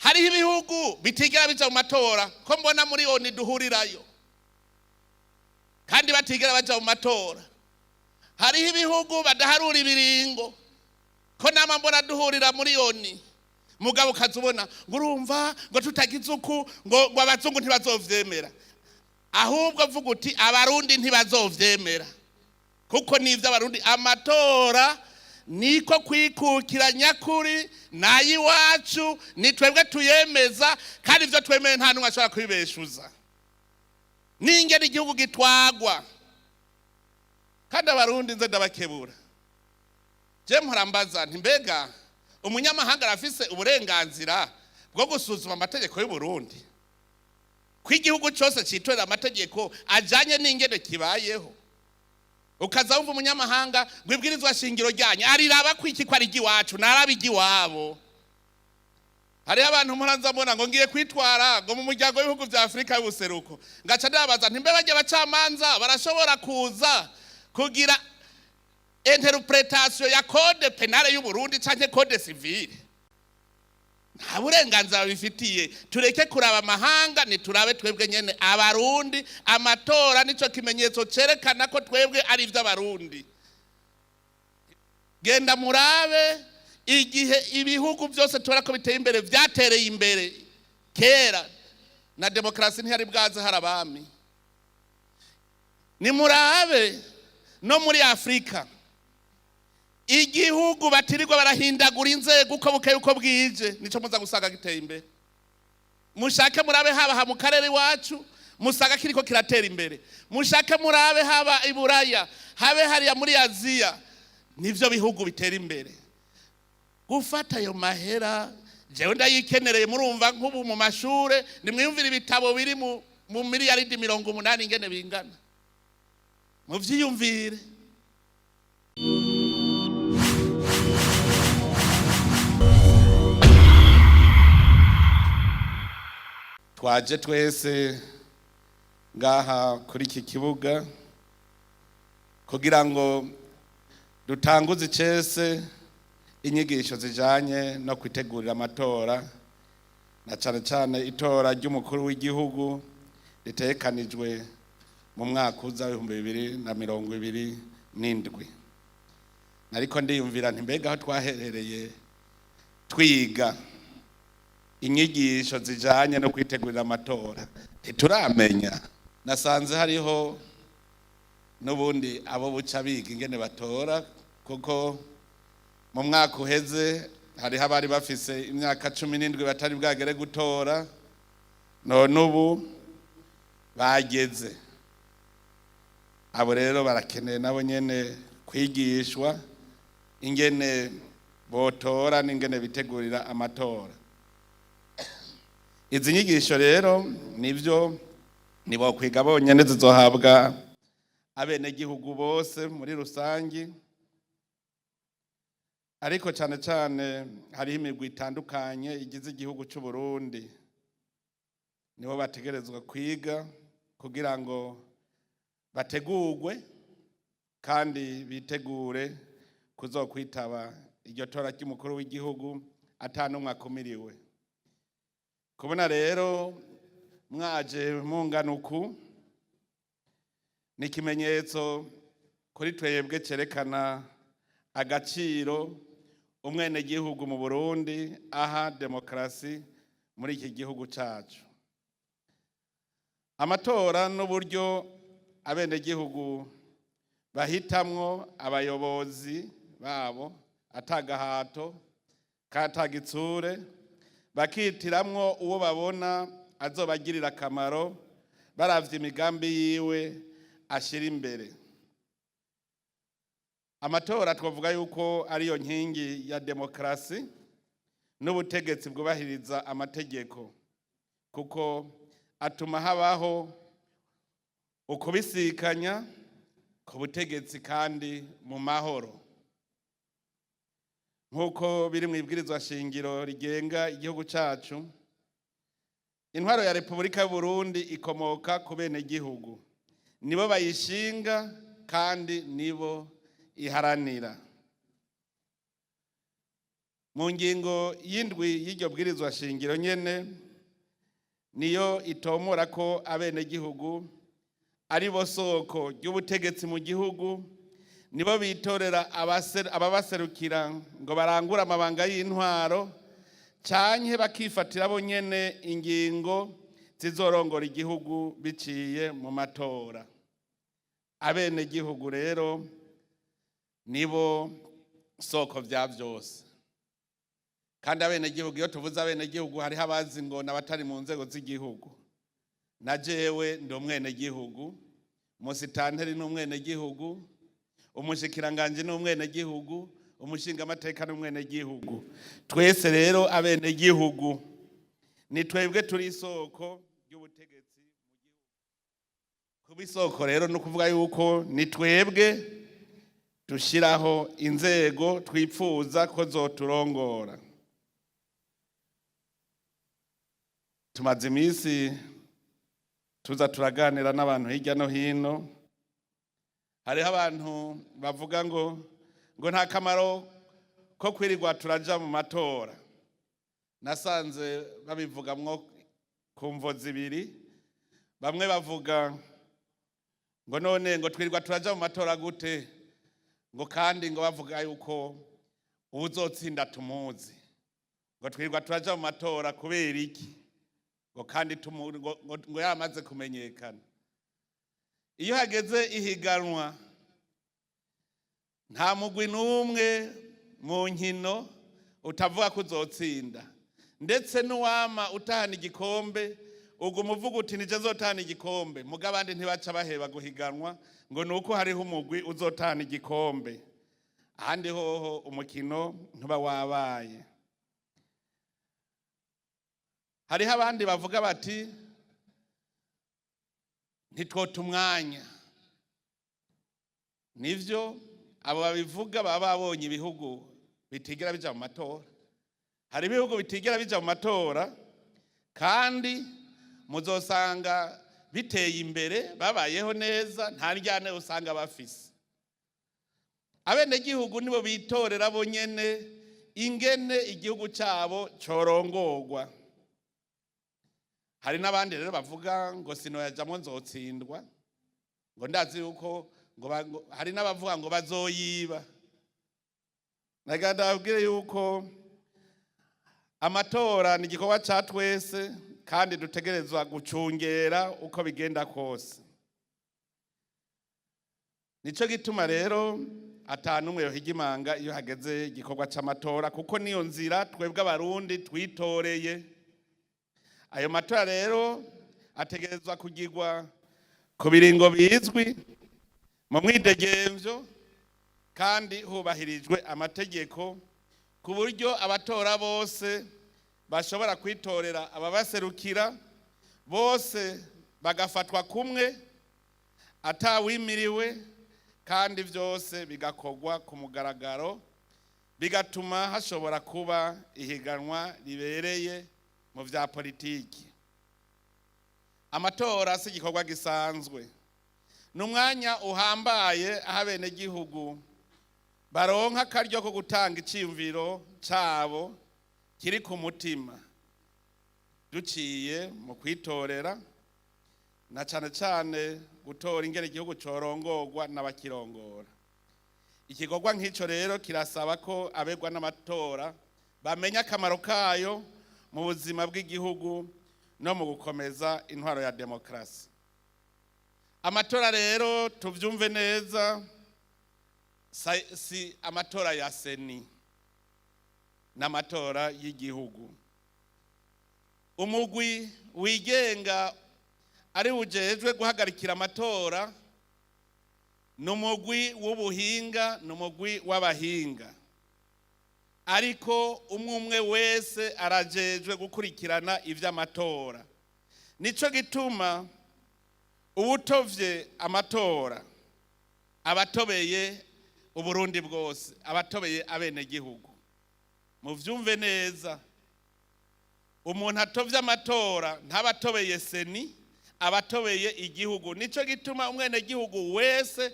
hariho ibihugu bitigera bija mu matora ko mbona muri oni duhurirayo kandi batigera baja mu matora. Hariho ibihugu badaharura ibiringo ko nama mbona duhurira muri oni mugabo kazubona ngurumva ngo tutagize uku ngo abazungu ntibazovyemera. Ahubwo vuga uti abarundi ntibazovyemera kuko nivyo abarundi amatora niko kwikukira nyakuri nayi wacu ni twebwe tuyemeza kandi ivyo twemeye nta numwe ashobora kwibeshuza. Ningene igihugu gitwagwa kandi abarundi nze ndabakebura. Je mporambaza nti mbega umunyamahanga arafise uburenganzira bwo gusuzuma amategeko y'u Burundi ko igihugu cyose citorera amategeko ajanye n'ingene kibayeho. Ukaza wumva umunyamahanga gwibwirizwa shingiro ryanye ariraba kwiki ko ari giwacu naraba igiwabo. Hari abantu muranza mbona ngo ngiye kwitwara ngo mu muryango w'ibihugu vya Afrika y'ubuseruko ngaca ndabaza nti mbe baje bacamanza barashobora kuza kugira interpretation ya code penale y'u Burundi canke code civile? Nta burenganzira bifitiye. Tureke kuraba amahanga ni turabe twebwe nyene abarundi. Amatora nico kimenyetso cerekana ko twebwe ari ivy'abarundi. Genda murabe igihe ibihugu byose tubara ko biteye imbere vyatereye imbere kera na demokrasi ntiyari bwaze harabami. Ni murabe no muri Afrika igihugu batirirwa barahindagura inzego uko bukeye uko bwije nico muza gusanga giteye imbere. Mushake murabe haba mu karere iwacu musaga kiriko kiratera imbere. Mushake murabe haba i Buraya habe hariya muri Aziya nivyo bihugu bitera imbere. Gufata ayo mahera jewe ndayikenereye murumva nk'ubu mu mashure nimwiyumvira ibitabo biri mu miliyaridi 80 ingene bingana. Muvyiyumvire. Twaje twese ngaha kuri iki kibuga kugira ngo dutanguze icese inyigisho zijanye no kwitegurira amatora na cane cane itora ry'umukuru w'igihugu ritekanijwe mu mwaka uza 2027. Nariko ndiyumvira nti mbega aho twaherereye twiga inyigisho zijanye no kwitegurira amatora ntituramenya. Nasanze hariho n'ubundi abo buca biga ingene batora kuko mu mwaka uheze hariho abari bafise imyaka 17 batari bwagere gutora none ubu bageze. Abo rero barakeneye nabo nyene kwigishwa ingene botora n'ingene bitegurira amatora. Izi nyigisho rero nivyo nibo kwiga bonyene zizohabwa abenegihugu bose muri rusangi, ariko cyane cyane hariho imigwi itandukanye igize igihugu cy'u Burundi nibo bategerezwa kwiga kugira ngo bategurwe kandi bitegure kuzokwitaba iryo tora ry'umukuru w'igihugu atanumwe akumiriwe. Kubona rero mwaje munganuku ni ikimenyetso kuri twebwe cerekana agaciro umwene gihugu mu Burundi aha demokrasi muri iki gihugu cacu. Amatora n'uburyo abene gihugu bahitamwo abayobozi babo atagahato katagitsure bakitiramwo uwo babona azobagirira akamaro baravye imigambi yiwe ashira imbere. Amatora twavuga yuko ariyo nkingi ya demokrasi n'ubutegetsi bwubahiriza amategeko kuko atuma habaho ukubisikanya ku butegetsi kandi mu mahoro. Nkuko biri mu ibwirizwa shingiro rigenga igihugu cacu, intwaro ya Repubulika y'u Burundi ikomoka ku bene gihugu, nibo bayishinga kandi nibo iharanira. mu ngingo y'indwi y'iryo bwirizwa shingiro nyene niyo itomora ko abenegihugu ari bo soko ry'ubutegetsi mu gihugu, nibo bitorera ababaserukira ngo barangure amabanga y'intwaro canke bakifatira bo nyene ingingo zizorongora igihugu biciye mu matora. Abenegihugu rero nibo soko vya vyose, kandi abenegihugu, iyo tuvuze abenegihugu hariho abazi ngo n'abatari mu nzego z'igihugu. Na jewe ndi umwenegihugu, umusitanteri ni umwenegihugu, umushikiranganje ni umwenegihugu, umushingamateka ni umwenegihugu. Twese rero abenegihugu ni twebwe turi isoko ry'ubutegetsi mu gihugu. Kuba isoko rero no kuvuga yuko ni twebwe dushiraho inzego twipfuza ko zoturongora. Tumaze iminsi tuza turaganira n'abantu hirya no hino. Hariho abantu bavuga ngo nta kamaro ko kwirirwa turaja mu matora. Nasanze babivugamwo ku mvo zibiri. Bamwe bavuga ngo none ngo twirirwa turaja mu matora gute, ngo kandi ngo bavuga yuko uzotsinda tumuzi, ngo twirirwa turaja mu matora kubera iki, ngo kandi ngo yamaze kumenyekana. Iyo hageze ihiganwa nta mugwi n'umwe mu nkino utavuga ko uzotsinda, ndetse n'uwama utahana igikombe uguma uvuga uti nije nzotahana igikombe, muga abandi ntibaca baheba guhiganwa ngo nuko hariho umugwi uzotahana igikombe. Ahandi hoho umukino ntuba wabaye. Hariho abandi bavuga bati ntitwota umwanya. Nivyo abo babivuga baba babonye ibihugu bitigera bija mu matora. Hari ibihugu bitigera bija mu matora kandi muzosanga biteye imbere, babayeho neza, nta njyane usanga bafise. Abenegihugu nibo bitorera bo nyene ingene igihugu cabo corongorwa. Hari n'abandi rero bavuga ngo sinoyajamwo nzotsindwa, ngo ndazi yuko hari n'abavuga ngo bazoyiba. Naganda babwire yuko amatora ni igikorwa ca twese kandi dutegerezwa gucungera uko bigenda kose. Nico gituma rero atanumwe yohiga imanga iyo hageze igikorwa c'amatora, kuko niyo nzira twebwe abarundi twitoreye. Ayo matora rero ategerezwa kugirwa ku biringo bizwi mu mwidegemvyo kandi hubahirijwe amategeko, ku buryo abatora bose bashobora kwitorera ababaserukira, bose bagafatwa kumwe atawimiriwe, kandi vyose bigakorwa ku mugaragaro, bigatuma hashobora kuba ihiganwa ribereye mu vya politiki. Amatora si igikorwa gisanzwe, n'umwanya uhambaye aho abenegihugu baronka akaryo ko gutanga iciyumviro cabo kiri ku mutima, duciye mu kwitorera, na cane cane gutora ingene igihugu corongorwa n'abakirongora. Igikorwa nk'ico rero kirasaba ko abegwa n'amatora bamenya akamaro kayo mu buzima bw'igihugu no mu gukomeza intwaro ya demokrasi. Amatora rero tuvyumve neza, si amatora ya seni, n'amatora y'igihugu. Umugwi wigenga ari ujejwe guhagarikira amatora n'umugwi w'ubuhinga, n'umugwi w'abahinga, ariko umwe wese arajejwe gukurikirana ivy'amatora. Nico gituma ubutovye amatora abatobeye Uburundi bwose, abatobeye abenegihugu. Muvyumve neza, umuntu atovye amatora ntabatobeye seni, abatobeye igihugu. Nico gituma umwenegihugu wese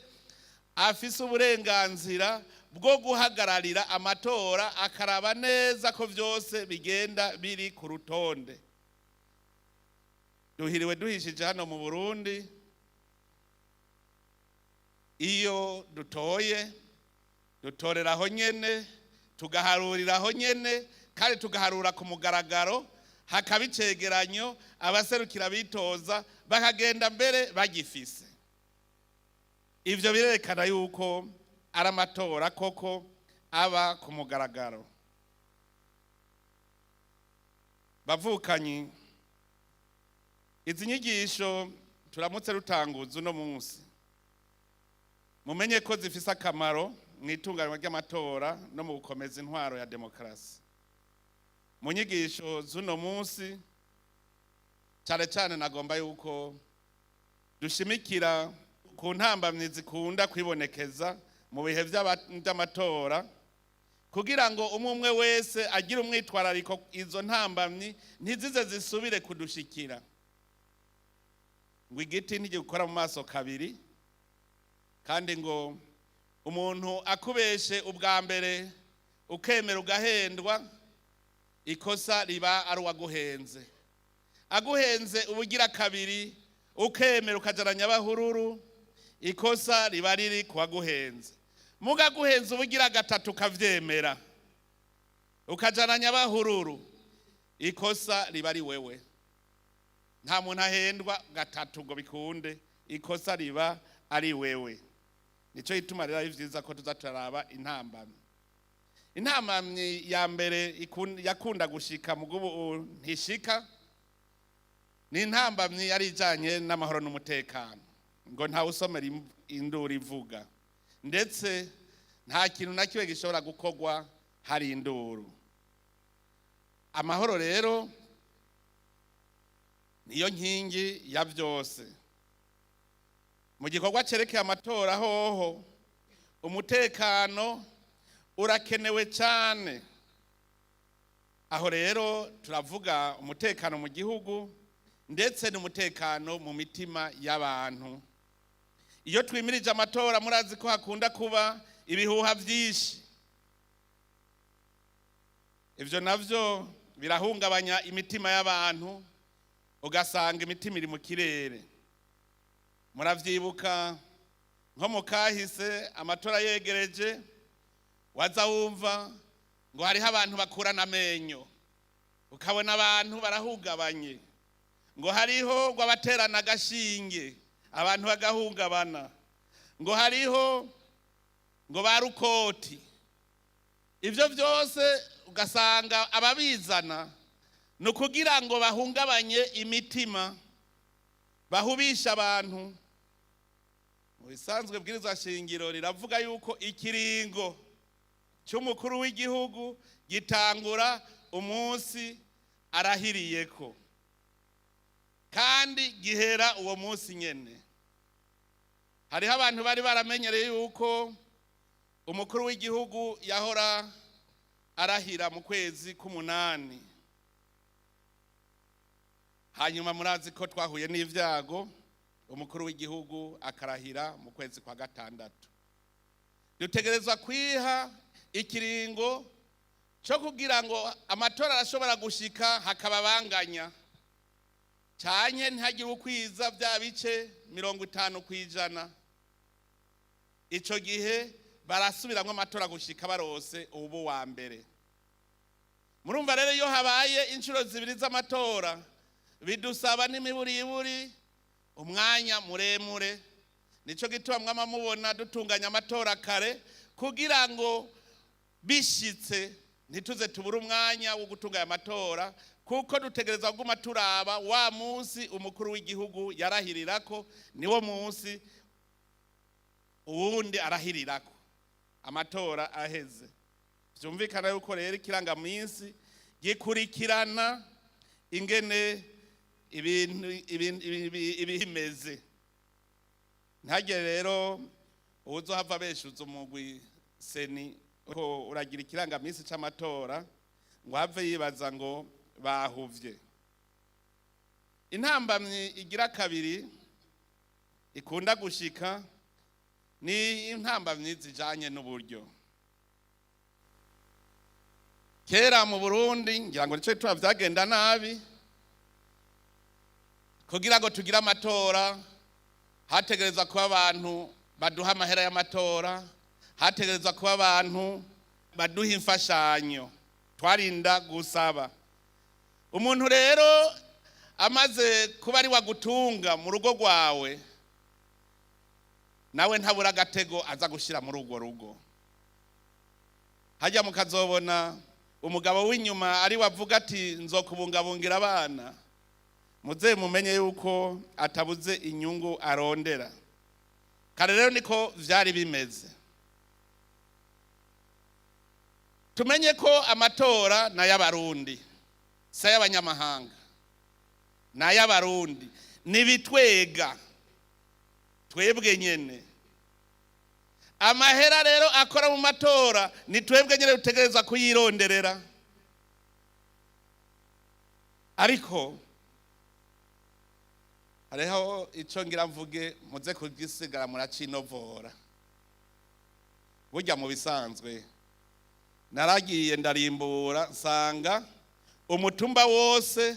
afise uburenganzira bwo guhagararira amatora akaraba neza ko byose bigenda biri ku rutonde. Duhiriwe duhishije hano mu Burundi, iyo dutoye dutorera aho nyene, tugaharurira aho nyene, kandi tugaharura ku mugaragaro, hakaba icegeranyo, abaserukira bitoza bakagenda mbere bagifise. Ivyo birerekana yuko ari amatora koko aba ku mugaragaro. Bavukanyi, izi nyigisho turamutse rutanguza uno munsi, mumenye ko zifise akamaro mu itunganywa ry'amatora no mu gukomeza intwaro ya demokarasi. Mu nyigisho z'uno munsi cyane cyane nagomba yuko dushimikira ku ntambamyi zikunda kwibonekeza mu bihe by'amatora, kugira ngo umwe wese agire umwitwarariko izo ntambamyi ntizize zisubire kudushikira. Ngo igiti ntigikora mu maso kabiri, kandi ngo umuntu akubeshe ubwa mbere ukemera ugahendwa, ikosa riba ari uwaguhenze. Aguhenze ubugira kabiri ukemera ukajaranya abahururu, ikosa riba riri kuwaguhenze. Mugaguhenze ubugira gatatu ukavyemera ukajaranya abahururu, ikosa riba ari wewe. Nta muntu ahendwa gatatu ngo bikunde, ikosa riba ari wewe. Nico gituma rero ari vyiza ko tuzaturaba intambamyi. Intambamyi ya mbere yakunda gushika mugubu ntishika, ni intambamyi yari ijanye n'amahoro n'umutekano. Ngo nta usomera induru ivuga, ndetse nta kintu na kiwe gishobora gukorwa hari induru. Amahoro rero niyo nkingi ya byose. Mu gikorwa cerekeye amatora hoho, umutekano urakenewe cyane. Aho rero turavuga umutekano mu gihugu ndetse n'umutekano mu mitima y'abantu. Iyo twimirije amatora murazi ko hakunda kuba ibihuha byinshi. Ivyo navyo birahungabanya imitima y'abantu, ugasanga imitima iri mu kirere. Muravyibuka nko mu kahise amatora yegereje, waza wumva ngo hariho abantu bakurana amenyo, ukabona abantu barahungabanye. Ngo hariho ngo abaterana agashinge, abantu bagahungabana. Ngo hariho ngo barukoti. Ivyo byose ugasanga ababizana no kugira ngo bahungabanye imitima, bahubisha abantu. Mu bisanzwe bwirizwa shingiro riravuga yuko ikiringo cy'umukuru w'igihugu gitangura umunsi arahiriyeko, kandi gihera uwo munsi nyene. Hariho abantu bari baramenyereye yuko umukuru w'igihugu yahora arahira mu kwezi k'umunani. Hanyuma murazi ko twahuye n'ivyago, umukuru w'igihugu akarahira mu kwezi kwa gatandatu. Dutegerezwa kwiha ikiringo cyo kugira ngo amatora arashobora gushika hakaba banganya, cyane ntihagire ukwiza bya bice 50%. Ico gihe barasubiramwe amatora gushika barose ubu wa mbere. Murumva rero iyo habaye inshuro zibiri z'amatora, bidusaba n'imiburiburi umwanya muremure. Nico gituma mwama mubona dutunganya amatora kare, kugira ngo bishitse ntituze tubura umwanya wo gutunganya amatora, kuko dutegereza kuguma turaba wa munsi umukuru w'igihugu yarahirirako, niwo munsi uwundi arahirirako amatora aheze. Vyumvikana yuko rero ikirangaminsi gikurikirana ingene ibimeze. Ntagire rero uzohava beshuza umugwi seni ko uragira ikirangaminsi c'amatora ngo have yibaza ngo bahuvye. Intambamyi igira kabiri ikunda gushika ni intambamyi zijanye n'uburyo. kera mu Burundi ngira ngo nico bituma vyagenda nabi, kugira ngo tugire amatora hategereza kuba abantu baduha amahera y'amatora, hategereza kuba abantu baduha imfashanyo, twarinda gusaba. Umuntu rero amaze kuba ari wagutunga mu rugo rwawe, nawe ntabura agatego aza gushira muri urwo rugo. Hajya mukazobona umugabo w'inyuma ari wavuga ati nzokubungabungira abana, muze mumenye yuko atabuze inyungu arondera. Kare rero niko vyari bimeze. Tumenye ko amatora na y'abarundi, sa y'abanyamahanga, na y'abarundi, nibitwega twebwe nyene. Amahera rero akora mu matora ni twebwe nyene dutegereza kuyironderera. Ariko hariho ico ngira mvuge muze kugisigara muracinovora. Burya mu bisanzwe naragiye ndarimbura nsanga umutumba wose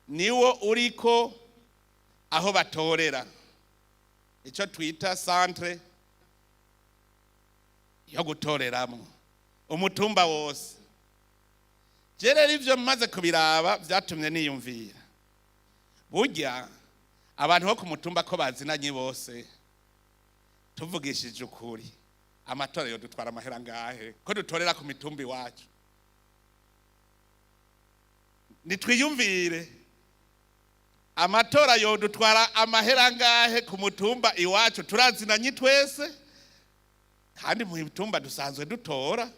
niwo uriko aho batorera, ico twita centre yo gutoreramo, umutumba wose. Rero ivyo maze kubiraba vyatumye niyumvira, burya abantu bo ku mutumba ko bazinanye bose, tuvugishije ukuri, amatora yo dutwara amahera ngahe ko dutorera ku mitumba iwacu? Nitwiyumvire, amatora yo dutwara amahera ngahe ku mutumba iwacu? Turazinanye twese kandi mu mitumba dusanzwe dutora.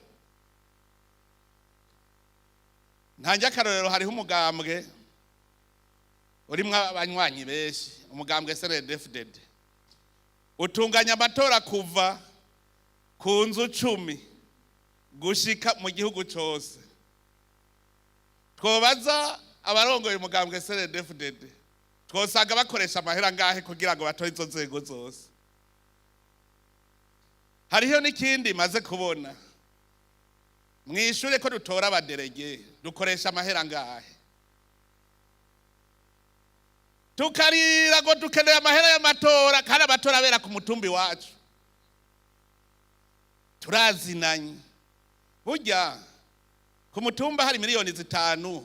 Ntanje akarorero, hariho umugambwe urimwo abanywanyi benshi, umugambwe CNDD-FDD utunganya amatora kuva ku nzu 10 gushika mu gihugu cyose. Twobaza abarongoye umugambwe CNDD-FDD, twosanga bakoresha amahera ngahe kugira ngo batore izo nzego zose? Hariho n'ikindi maze kubona, mwishure ko dutora abaderege dukoresha amahera ngahe? Tukarira ngo dukeneye amahera y'amatora kandi amatora abera ku mutumbi wacu. Turazinanye. Burya ku mutumba hari miliyoni 5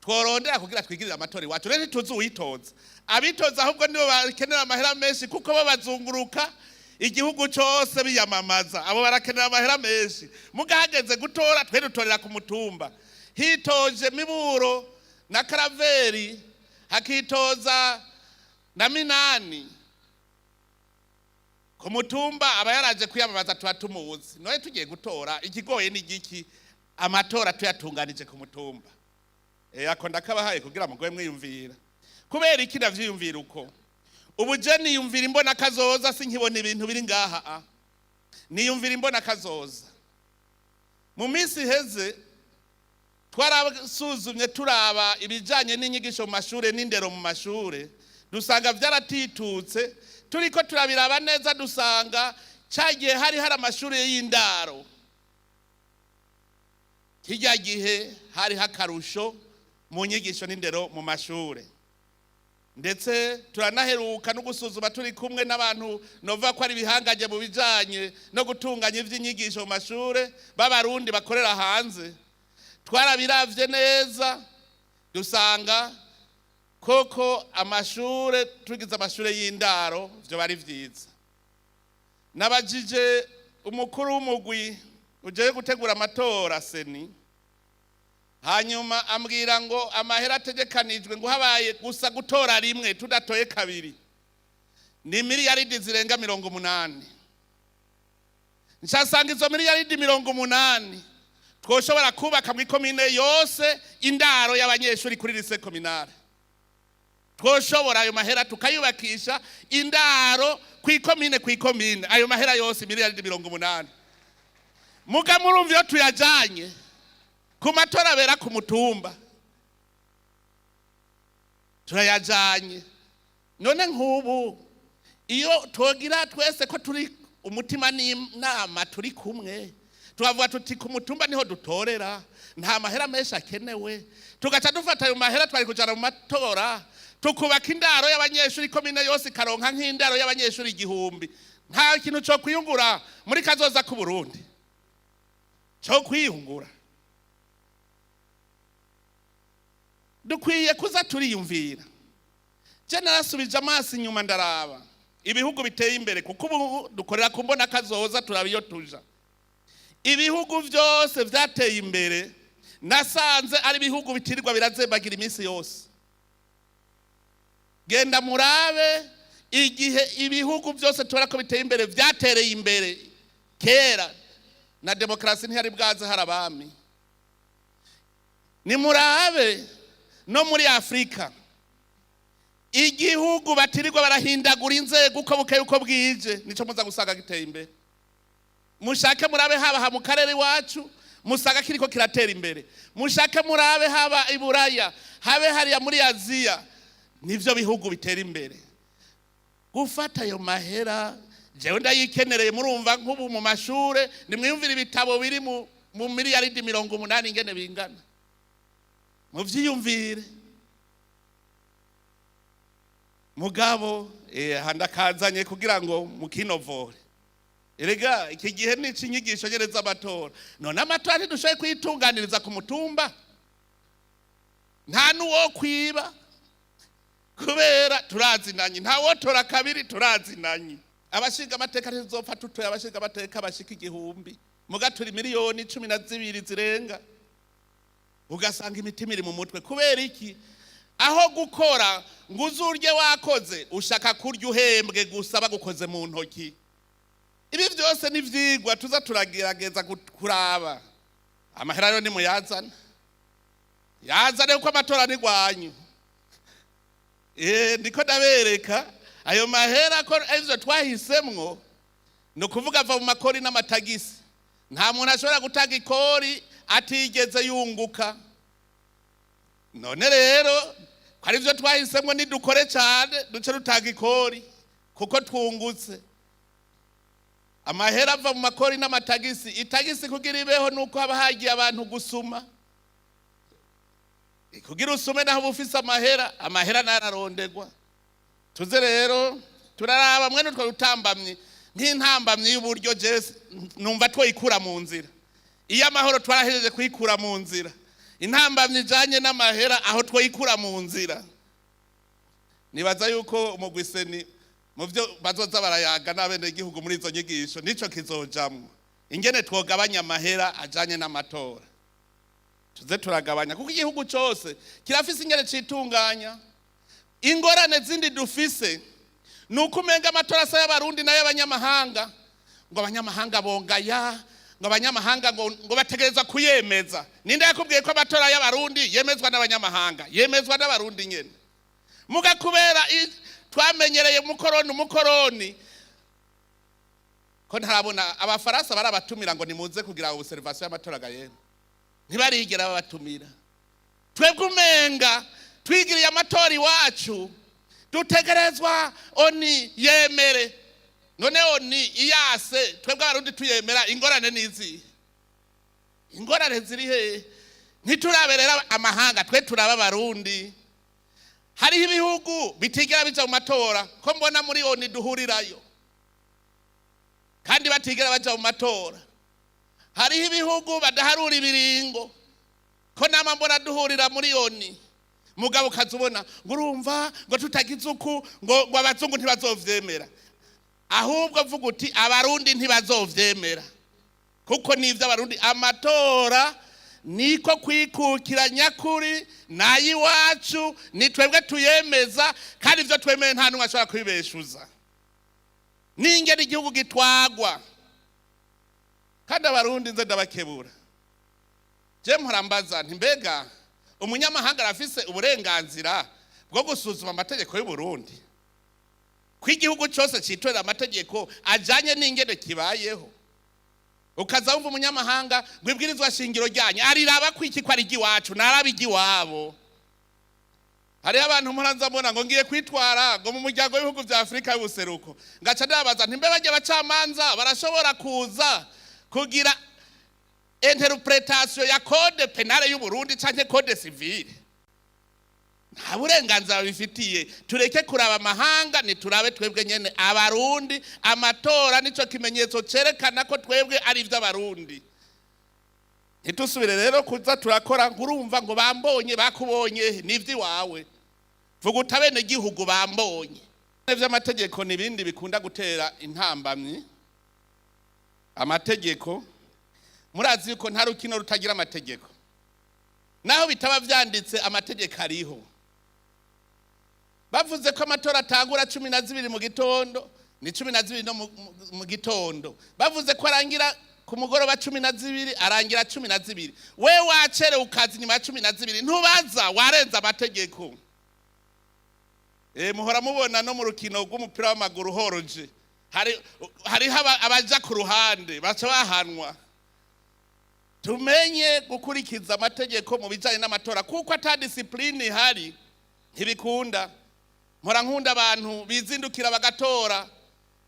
tworondera kugira twigirira amatora iwacu. Rero tuzi uyitoza, abitoza ahubwo nibo bakenera amahera menshi kuko babazunguruka igihugu cyose biyamamaza, abo barakenera amahera menshi. Mugahageze gutora twe dutorera ku mutumba, hitoje Miburo na Karaveri, hakitoza na Minani. Ku mutumba aba yaraje kwiyamamaza tuba tumuzi, noye tugiye gutora ikigoye n'igiki? Amatora tuyatunganije ku mutumba. Ako ndakabahaye kugira mugoye mwiyumvira. Kubera iki ndavyiyumvira uko? Ubu je niyumvira imbona kazoza, sinkibona ibintu biri ngaha. Niyumvira imbona kazoza. Mu minsi heze twarasuzumye turaba ibijanye n'inyigisho mu mashure n'indero mu mashure, dusanga vyaratitutse. Turiko turabiraba neza dusanga cagiye hari amashure y'indaro. Kijya gihe hari hakarusho mu nyigisho n'indero mu mashure. Ndetse turanaheruka no gusuzuma turi kumwe n'abantu nova ko ari bihangaje mu bijanye no gutunganya ivy'inyigisho mu mashure b'abarundi bakorera hanze. Twarabiravye neza dusanga koko amashure, tugize amashure y'indaro byo bari vyiza. Nabajije umukuru w'umugwi uje gutegura amatora seni, hanyuma ambwira ngo amahera ategekanijwe ngo habaye gusa gutora rimwe tudatoye kabiri ni miliyaridi zirenga 80. Nshasanga izo miliyaridi 80 twoshobora kubaka mu komine yose indaro y'abanyeshuri kuri lycée communale. Twoshobora ayo mahera tukayubakisha indaro kw'ikomine ayo mahera yose miliyaridi 80. Muga murumva yo tuyajanye ku matora bera ku mutumba turayajanye. None nk'ubu iyo togira twese ko turi umutima n'inama turi kumwe, tubavuga tuti ku mutumba niho dutorera nta mahera menshi akenewe, tugaca dufata ayo mahera twari kujana mu matora tukubaka indaro y'abanyeshuri komine yose ikaronka nk'indaro y'abanyeshuri 1000. Nta kintu cyo kwiyungura muri kazoza ku Burundi cyo kwiyungura. Dukwiye kuza turiyumvira. Je narasubije amaso inyuma ndaraba ibihugu biteye imbere, kuko ubu dukorera kumbona kazoza turabiyo tuja. Ibihugu byose vyateye imbere nasanze ari ibihugu bitirirwa birazembagira iminsi yose. Genda murabe igihe ibihugu byose tubara ko biteye imbere vyatereye imbere kera na demokrasi ntihari bwaze harabami. Ni murabe no muri Afrika igihugu batirirwa barahindagura inzego uko bukeye uko bwije nico muza gusanga giteye imbere. Mushake murabe haba mu karere wacu musaga kiriko kiratera imbere. Mushake murabe haba i Buraya habe hariya muri Aziya nivyo bihugu bitera imbere. Gufata ayo mahera jewe ndayikenereye murumva nk'ubu mu mashure nimwiyumvira ibitabo biri mu miliyaridi 80 ingene bingana. Muvyiyumvire mugabo handakazanye kugira ngo mukinovore. Erega iki gihe ni cinyigisho nyereza amatora. None amatora ntidushoboye kwitunganiriza ku mutumba. Nta nuwo kwiba kubera turazinanye, nta wotora kabiri turazinanye. Abashinga amateka ntizopfa tutoye abashinga amateka bashika 1000 mugaturi miliyoni 12 zirenga. Ugasanga imitima iri mu mutwe kubera iki? Aho gukora ngo uzurye wakoze ushaka kurya uhembwe gusa bagukoze mu ntoki. Ibi byose nivyigwa tuza turagerageza kuraba. Amahera yo ni muyazana. Yazane uko amatora ni gwanyu. Ndiko ndabereka ayo mahera ko ezo twahisemwo no kuvuga ava mu makori n'amatagisi. Nta muntu ashobora gutanga ikori atigeze yunguka. None rero kwari byo twahisemwo ni dukore cyane duce rutanga ikori kuko twungutse. Amahera ava mu makori n'amatagisi, itagisi kugira ibeho nuko haba hagiye abantu gusuma. Kugira usume naho bufise amahera nararondegwa. Tuze rero turaraba mwe nutwo rutambamye nk'intambamye y'uburyo Jesse numva twoyikura mu nzira. Iyo amahoro twarahejeje kuyikura mu nzira, intambamye ijanye n'amahera aho twoyikura mu nzira. Nibaza yuko umugwiseni mu byo bazoza barayaga n'abene igihugu muri izo nyigisho nico kizojamwe. Ingene twogabanya amahera ajanye n'amatora. Tuze turagabanya kuko igihugu cyose kirafise ingene citunganya. Ingorane zindi dufise nuko umenga amatora sa y'abarundi na y'abanyamahanga ngo abanyamahanga bongaya ngo abanyamahanga ngo bategereza kuyemeza. Ninde yakubwiye ko amatora y'abarundi yemezwa n'abanyamahanga? Yemezwa n'abarundi nyene. Muga kubera twamenyereye umukoroni ko ntarabona abafaransa barabatumira ngo nimuze kugira observation y'amatora gayene. Ntibarigera babatumira. Twebwe umenga twigiriye amatora iwacu dutegerezwa oni yemere. None oni iyase twebwe abarundi tuyemera. Ingorane nizi, ingorane ziri he? Ntituraberera amahanga, twe turaba abarundi. Hariho ibihugu bitigera bija mu matora ko mbona muri oni duhurirayo kandi batigera baja mu matora. Hariho ibihugu badaharura ibiringo ko nama mbona duhurira muri oni mugabo kazubona ngo urumva ngo tutagize uku ngo abazungu ntibazovyemera. Ahubwo vuga uti abarundi ntibazovyemera kuko nivyo abarundi. Amatora niko kwikukira nyakuri nayi wacu ni twebwe tuyemeza kandi ivyo twemeye nta numwe ashobora kwibeshuza. Ningene igihugu gitwagwa kandi abarundi nze ndabakebura. Je murambaza nti mbega umunyamahanga arafise uburenganzira bwo gusuzuma amategeko y'u Burundi? Kw'igihugu cyose citorera amategeko ajanye n'ingene kibayeho. Ukaza wumva umunyamahanga gwibwirizwa shingiro ryanye ariraba kwiki ko ari giwacu narabigi wabo. Hari abantu muranza mbona ngo ngiye kwitwara ngo mu muryango w'ibihugu vya Afrika y'ubuseruko ngaca ndabaza nti mbe baje bacamanza barashobora kuza kugira interpretation ya code penale y'u Burundi canke code civile. Nta burenganzira bifitiye. Tureke kuraba amahanga, ni turabe twebwe nyene abarundi. Amatora nico kimenyetso cerekana ko twebwe ari ivy'abarundi. Ntitusubire rero kuza turakora ngurumva ngo bambonye bakubonye nivyi wawe. Vuga utabene gihugu bambonye. Vy'amategeko nibindi bikunda gutera intambamyi. Amategeko murazi yuko nta rukino rutagira amategeko. Naho bitaba vyanditse amategeko ariho. Bavuze ko amatora atangura 12 mu gitondo, ni 12 no mu gitondo. Bavuze ko arangira ku mugoroba 12, arangira 12. We wacere ukazi nyuma ya 12, ntubaza warenza amategeko. Muhora mubona no mu rukino rw'umupira w'amaguru horoje. Hari abaja ku ruhande baca bahanwa. Tumenye gukurikiza amategeko mu bijanye n'amatora kuko ata discipline ihari ntibikunda. Mpora nkunda abantu bizindukira bagatora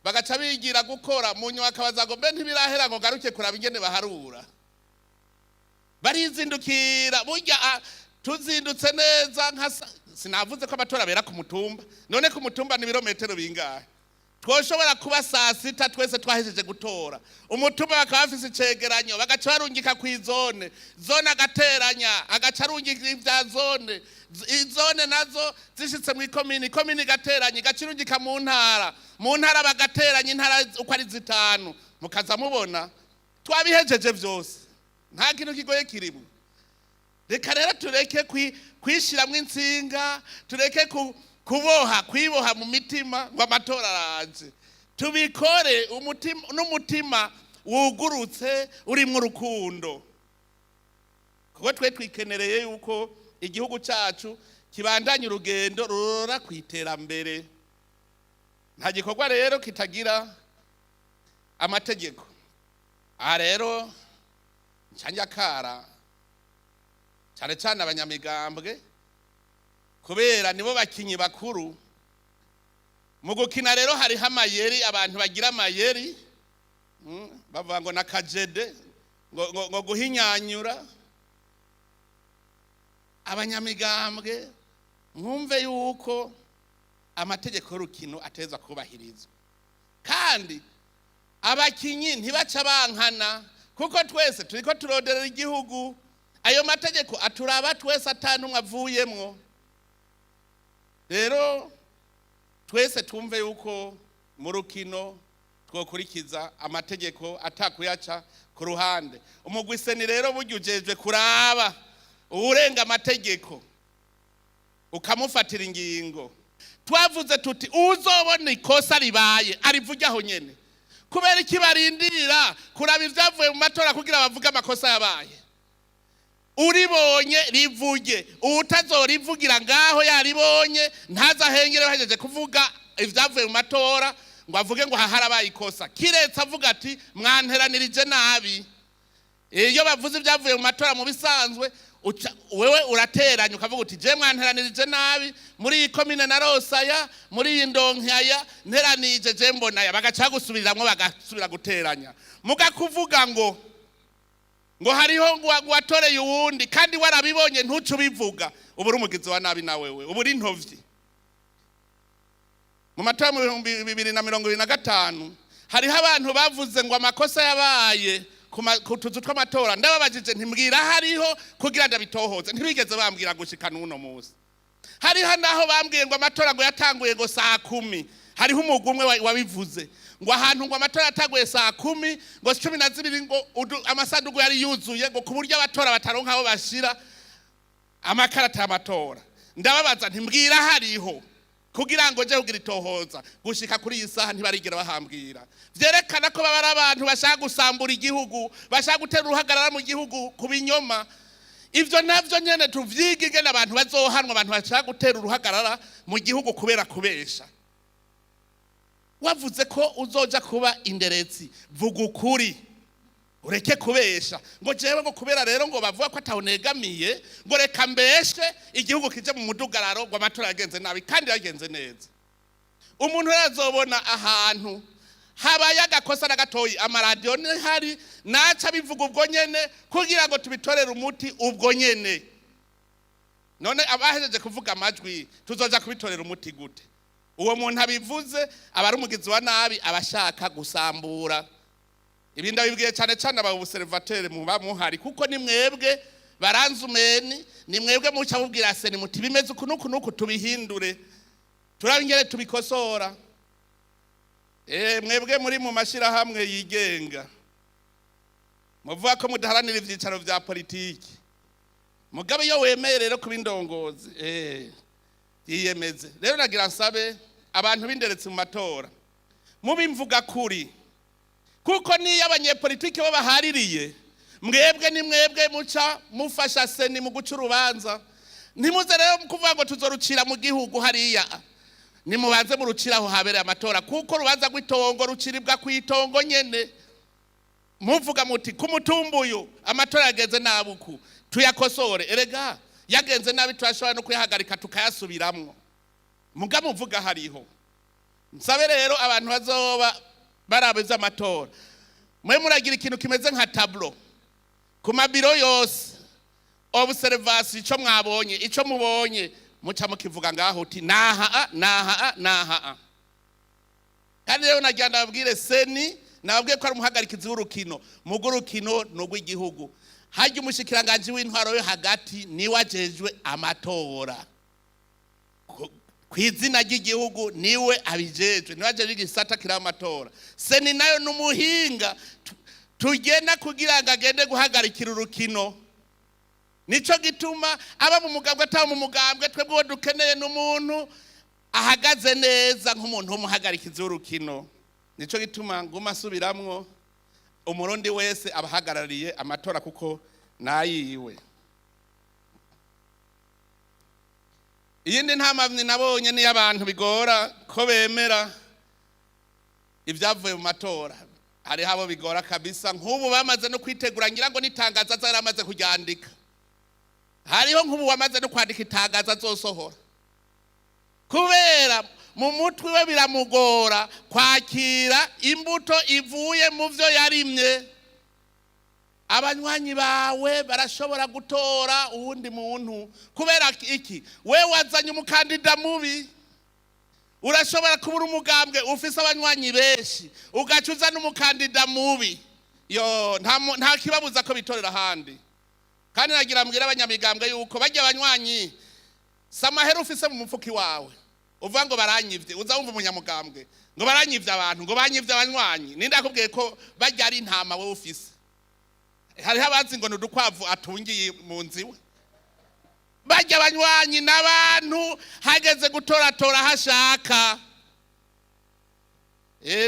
bagaca bigira gukora mu nyuma akabaza ngo mbe ntibirahera ngo garuke kuraba ingene baharura. Barizindukira burya tuzindutse neza sinavuze ko amatora bera ku mutumba. None ku mutumba ni birometero bingahe? Twoshobora kuba saa 6 twese twahejeje gutora. Umutumba bakaba bafise icegeranyo bagaca barungika ku izone. Zone agateranya, agaca arungika ivya zone. Izone nazo zishitse mu komini, komini gateranya, gacirungika mu ntara. Mu ntara bagateranya intara uko ari 5. Mukaza mubona twabihejeje vyose. Nta kintu kigoye kirimo. Reka rero tureke kwishiramwe insinga, tureke kwiboha mu mitima ngo amatora araje. Tubikore n'umutima wugurutse urimwo urukundo. Kuko twe twikenereye yuko igihugu cyacu kibandanya urugendo rurora kwiterambere. Nta gikorwa rero kitagira amategeko. Aha rero ncanjakara cyane cyane abanyamigambwe kubera nibo bakinyi bakuru mu gukina. Rero hari hamayeri, abantu bagira amayeri bavuga ngo nakajede ngo guhinyanyura. Abanyamigambwe mwumve yuko amategeko y'urukino ateza kubahirizwa kandi abakinyi ntibaca bankana kuko twese turiko turoderera igihugu. Ayo mategeko aturaba twese atanumwe avuyemwo. Rero twese tumve yuko mu rukino twokurikiza amategeko atakuyaca ku ruhande. Umugwiseni rero buryo kuraba urenga amategeko ukamufatira ingingo. Twavuze tuti uzobona ikosa ribaye arivuge aho nyene. Kubera iki barindira kuraba ivyavuye mu matora kugira bavuge amakosa yabaye? Uribonye rivuge, utazorivugira ngaho yaribonye ntazahengere bahejeje kuvuga ivyavuye mu matora ngo avuge ngo haharabaye ikosa. Kiretse avuga ati mwanteranirije nabi. Iyo bavuze ivyavuye mu matora mu bisanzwe wewe urateranya ukavuga uti je mwanteranirije nabi muri iyi komine na Rosaya, muri iyi Ndonkaya nteranije je mbonaya, bagaca gusubiriramwo bagasubira guteranya. Muga kuvuga ngo hariho ngo watoreye uwundi kandi warabibonye ntucu bivuga, ubu uri umugizi wa nabi na wewe, ubu uri ntovyi. Mu matora mu 2025 hariho abantu bavuze ngo amakosa yabaye ku tuzu tw'amatora. Ndababajije ntimbwira hariho kugira ndabitohoze, ntibigeze bambwira gushika n'uno munsi. Hariho naho bambwiye ngo amatora ngo yatanguye ngo saa 10. Hariho umugumwe wabivuze ngo ahantu ngo amatora yataguye saa 10 ngo 12 ngo amasanduku yari yuzuye ngo kuburyo abatora bataronka aho bashira amakarata y'amatora. Ndababaza ntimbwira hariho kugira ngo je kugira itohoza gushika kuri iyi saha ntibarigera bahambwira. Vyerekana ko baba abantu bashaka gusambura igihugu, bashaka gutera uruhagarara mu gihugu ku binyoma. Ivyo navyo nyene tuvyige ingene abantu bazohanwa, abantu bashaka gutera uruhagarara mu gihugu kubera kubesha. Wavuze ko uzoja kuba inderetsi, vuga ukuri, ureke kubesha. Ngo jewe ngo kubera rero ngo bavuga ko atawunegamiye ngo reka mbeshe igihugu kije mu mudugararo ngo amatora yagenze nabi kandi yagenze neza. Umuntu yazobona ahantu habaye agakosa na gatoyi amaradiyo ntihari naca bivuga ubwo nyene kugira ngo tubitorere umuti ubwo nyene. None abahejeje kuvuga amajwi tuzoja kubitorera umuti gute? Uwo muntu abivuze aba ari umugizi wa nabi, abashaka gusambura. Ibi ndabibwiye cyane cyane aba observateur muba muhari, kuko ni mwebwe baranzumeni, ni mwebwe muca mubwira seni muti bimeze uku tubihindure turabingere tubikosora. Mwebwe muri mu mashirahamwe yigenga muvuga ko mudaharanira ivyicaro vya politiki, mugabe yo wemeye rero kuba indongozi yiyemeze. Rero nagira nsabe abantu binderetse mu matora mubimvuga kuri, kuko niyo abanyepolitiki bo bahaririye mwebwe ni mwebwe muca mufasha seni mu guca urubanza. Ntimuze rero kuvuga ngo tuzorucira mu gihugu hariya, nimubanze muruciraho habereye amatora, kuko rubanza rw'itongo ruciribwa kw'itongo nyene. Muvuga muti kumutumbuyu amatora yagenze nabuku tuyakosore, erega yagenze nabi turashobora no kuyahagarika tukayasubiramwo. Muga muvuga hariho. Nsabe rero abantu bazoba barabiza amatora, mwe muragira ikintu kimeze nka tableau ku mabiro yose, observation ico mwabonye ico mubonye muca mukivuga ngaho uti naha. Kandi rero nagira ndabwire seni, nababwiye ko ari umuhagarikizi w'urukino, mugo urukino n'ugw'igihugu. Harya umushikiranganje w'intwaro yo hagati niwe ajejwe amatora kw'izina ry'igihugu, niwe abijejwe, niwe ajejwe igisata kiri amatora. Seni nayo n'umuhinga tugenda kugira ngo agende guhagarikira urukino. Nico gituma aba mu mugambwe ataba mu mugambwe, twebwe dukeneye n'umuntu ahagaze neza nk'umuntu w'umuhagarikizi w'urukino. Nico gituma nguma asubiramwo umurundi wese abahagarariye amatora kuko nayiwe. Iyindi ntamamye nabonye ni y'abantu bigora ko bemera ibyavuye mu matora. Hari habo bigora kabisa, nk'ubu bamaze no kwitegura ngira ngo nitangaza zaramaze kuryandika. Hariho nk'ubu wamaze no kwandika itangaza azosohora, kubera mu mutwe we biramugora kwakira imbuto ivuye mu byo yarimye. Abanywanyi bawe barashobora gutora uwundi muntu kubera iki? We wazanye umukandida mubi. Urashobora kubura umugambwe ufise abanywanyi benshi ugacuza n'umukandida mubi, yo nta kibabuza ko bitorera handi. Kandi nagira mbwira abanyamigambwe yuko bajya abanywanyi samahera ufise mu mufuki wawe uvuga ngo baranyivye, uza wumva umunyamugambwe ngo baranyivye abantu, ngo banyivye abanywanyi. Ninde akubwiye ko bajya ari intama wowe ufise? Hariho abazi ngo n'udukwavu atungiye mu nziwe. Bajya abanywanyi n'abantu hageze gutoratora hashaka.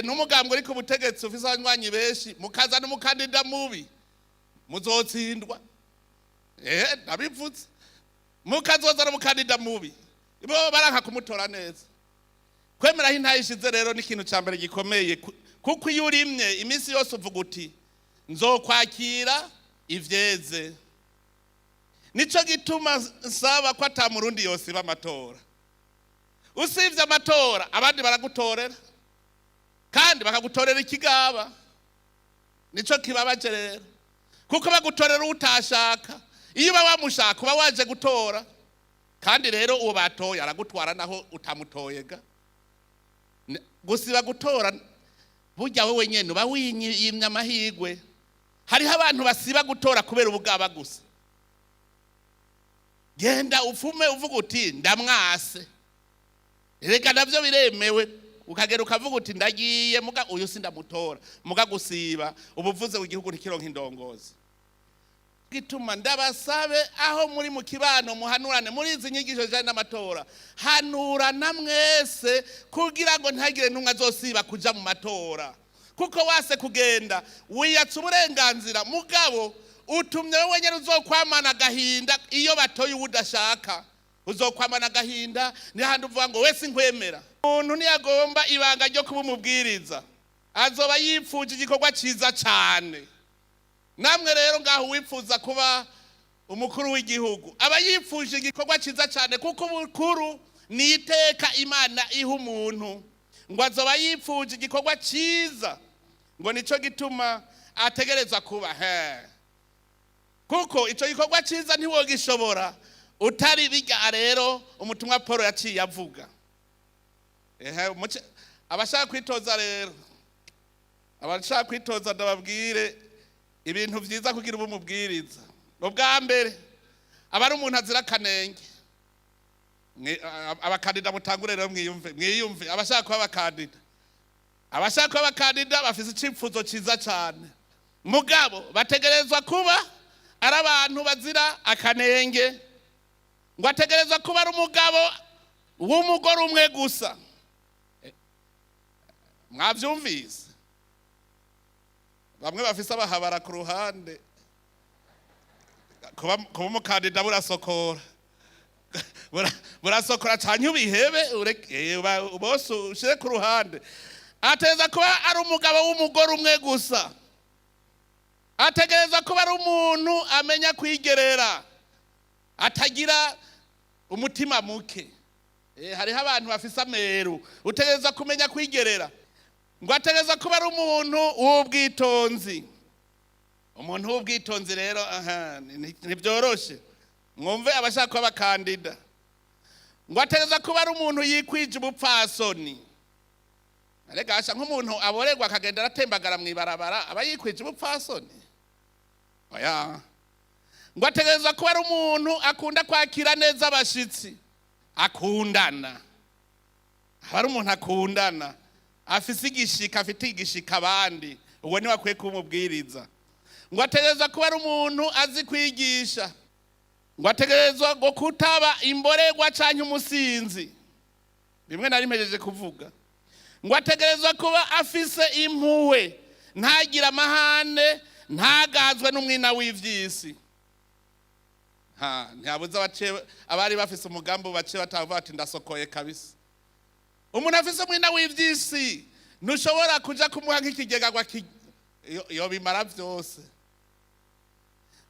N'umugambwe uri ku butegetsi ufise abanywanyi benshi, mukaza n'umukandida mubi muzotsindwa. Nabivuze mukazoza n'umukandida mubi, bo baranka kumutora neza. Kwemera hintayishize rero ni ikintu ca mbere gikomeye, kuko iyo urimye iminsi yose uvuga uti nzokwakira ivyeze. Nico gituma nsaba ko ata murundi yose b'amatora. Usivye amatora abandi baragutorera, kandi bakagutorera ikigaba. Nico kibabaje rero, kuko bagutorera utashaka. Iyo bamushaka uba waje gutora, kandi rero uwo batoye aragutwara naho utamutoyega. Gusiba gutora burya wewe nyene uba wiyimya amahigwe. Hariho abantu basiba gutora kubera ubugaba gusa. Genda ufume uvuga uti ndamwase, reka navyo biremewe, ukagera ukavuga uti ndagiye muga uyu sindamutora, muga gusiba ubuvuze w'igihugu ntikironka indongozi. Gituma ndabasabe aho muri mu kibano muhanurane muri izi nyigisho jana n'amatora, hanurana mwese kugira ngo ntagire ntumwe azosiba kuja mu matora. Kuko wase kugenda wiyatsa uburenganzira, mugabo utumye wewe nyene uzokwamana gahinda. Iyo batoye udashaka uzokwamana gahinda, ni handi uvuga ngo wese nkwemera. Umuntu niyagomba ibanga ryo kuba umubwiriza azoba yipfuje igikorwa ciza cyane. Namwe rero ngaho wipfuza kuba umukuru w'igihugu aba yipfuje igikorwa ciza cyane, kuko umukuru ni iteka Imana iha umuntu. ngo azoba yipfuje igikorwa cyiza ngo nico gituma ategerezwa kuba kuko ico gikorwa cyiza ntiwogishobora utari bijya rero umutumwa Paul yaciye avuga. Abashaka kwitoza rero, abashaka kwitoza ndababwire ibintu vyiza kugira ubumubwiriza. Ubwa mbere aba ari umuntu azira kanenge. Abakandida mutangure rero mwiyumve abashaka kuba abakandida. Abashaka kuba abakandida bafise icipfuzo ciza cyane. Mugabo bategerezwa kuba ari abantu bazira akanenge. Ngo ategerezwa kuba ari umugabo w'umugore umwe gusa. Mwavyumvise? Bamwe bafise abahabara ku ruhande. Kuba umukandida burasokora. Burasokora cyane ubihebe bose ushire ku ruhande. Ategerezwa kuba ari umugabo w'umugore umwe gusa. Ategerezwa kuba ari umuntu amenya kwigerera. Atagira umutima muke. Hariho abantu bafise ameru. Utegerezwa kumenya kwigerera. Ngo ategerezwa kuba ari umuntu w'ubwitonzi. Umuntu w'ubwitonzi rero ntibyoroshe. Mwumve abashaka kuba abakandida. Ngo ategerezwa kuba ari umuntu yikwije ubupfasoni. Arega asha nk'umuntu aborerwa akagenda aratembagara mwibarabara aba yikwije ubupfasoni. Oya. Ngo ategerezwa kuba ari umuntu akunda kwakira neza abashitsi. Akundana. Hari umuntu akundana. Afise igishika, afite igishika abandi. Uwo ni wakwiye kumubwiriza. Ngo ategerezwa kuba ari umuntu azi kwigisha. Ngo ategerezwa ngo kutaba imborerwa canke umusinzi. Bimwe nari mpejeje kuvuga. Ngo ategerezwa kuba afise impuhwe. Ntagira amahane, ntagazwe n'umwina w'ivyisi. Ntiyabuze abari bafise umugambi bace batavuga ati ndasokoye kabisa. Umuntu afise umwina w'ivyisi ntushobora kuja kumuha nk'ikigega yo bimara vyose.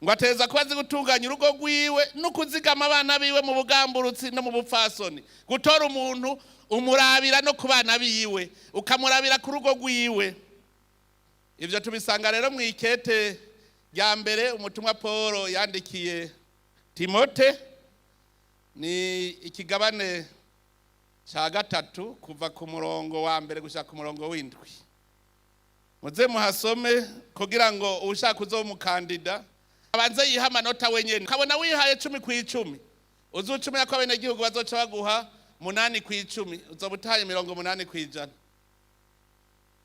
Ngo ategerezwa kuba azi gutunganya urugo rwiwe no kuzigama abana biwe mu bugamburutsi no mu bupfasoni. Gutora umuntu umurabira no ku bana biwe ukamurabira ku rugo rwiwe. Ivyo tubisanga rero mu ikete rya mbere umutumwa Paul yandikiye Timote, ni ikigabane ca 3 kuva ku murongo wa mbere gushaka ku murongo w'indwi. Muze muhasome kugira ngo ushaka uzo umukandida abanze yiha amanota wenyene. Kabona wihaye 10 ku 10 uzucumira ko abene gihugu bazoca baguha 8 ku 10 uzobutaye 80 ku 100.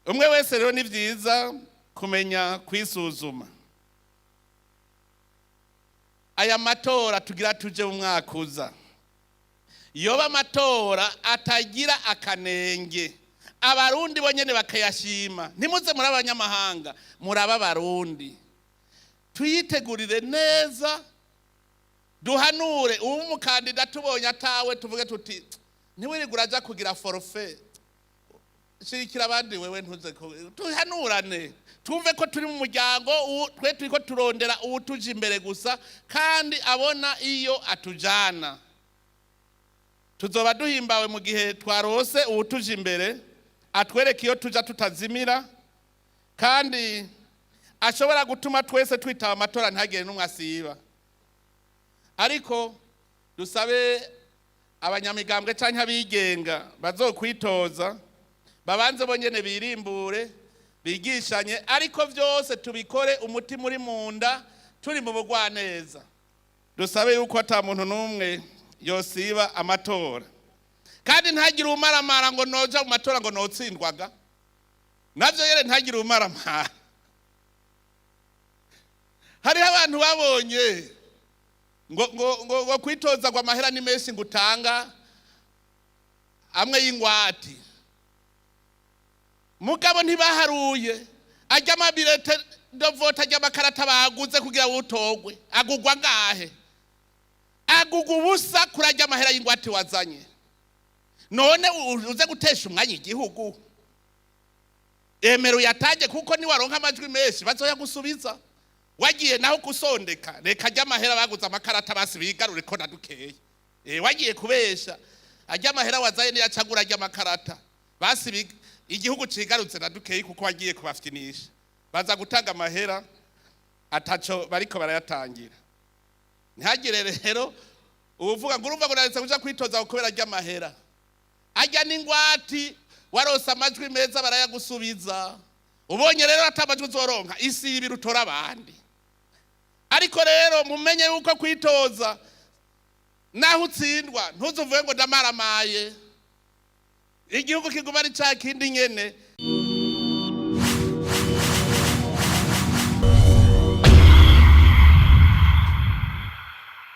Umwe wese rero ni vyiza kumenya kwisuzuma. Aya matora tugira tuje mu mwaka uza. Yoba matora atagira akanenge. Abarundi bonyene bakayashima. Ntimuze muri abanyamahanga, muraba abarundi. Tuyitegurire neza. Duhanure umukandida tubonye atawe tuvuge tuti ntiwirigura aja kugira forfait. Shirikira abandi wewe ntuze ko tuhanurane. Tumve ko turi mu muryango twe turiko turondera ubutuje imbere gusa kandi abona iyo atujana. Tuzoba duhimbawe mu gihe twarose ubutuje imbere atwereka iyo tuja tutazimira kandi ashobora gutuma twese twitaba amatora ntagire n'umwe asiba. Ariko dusabe abanyamigambwe canke abigenga bazokwitoza babanze bonyene birimbure bigishanye ariko vyose tubikore umutima uri munda turi mu bugwaneza. Dusabe yuko ata muntu numwe yosiba amatora kandi ntagire umaramara ngo noja mu matora ngo notsindwaga. Navyo yere ntagire umaramara. Hari abantu babonye ngo kwitoza kwa mahera ni menshi ngutanga amwe y'ingwati. Mugabo ntibaharuye ajya amabirete ndovota ajya amakarata baguze kugira utogwe agugwa ngahe. Agugwa ubusa kurajya amahera y'ingwati wazanye. None uze gutesha umwanya igihugu. Emero yataje kuko ni waronka amajwi menshi bazoya gusubiza. Wagiye naho kusondeka reka ajya amahera baguze amakarata basibigarure ko nadukeye. Wagiye kubesha ajya amahera wazanye ni yacagura ajya amakarata. basi igihugu cigarutse na dukeyi kuko wagiye kubafyinisha baza gutanga amahera ataco bariko barayatangira. Ntihagire rero uvuga ngo urumva ngo naretse kuja kwitoza kubera ry'amahera. Ajya n'ingwati warose amajwi meza barayagusubiza. Ubonye rero atamajwi uzoronka isi ibirutora abandi. Ariko rero mumenye yuko kwitoza naho utsindwa ntuzuvuye ngo ndamaramaye. Igihugu kiguma ari ca kindi nyene.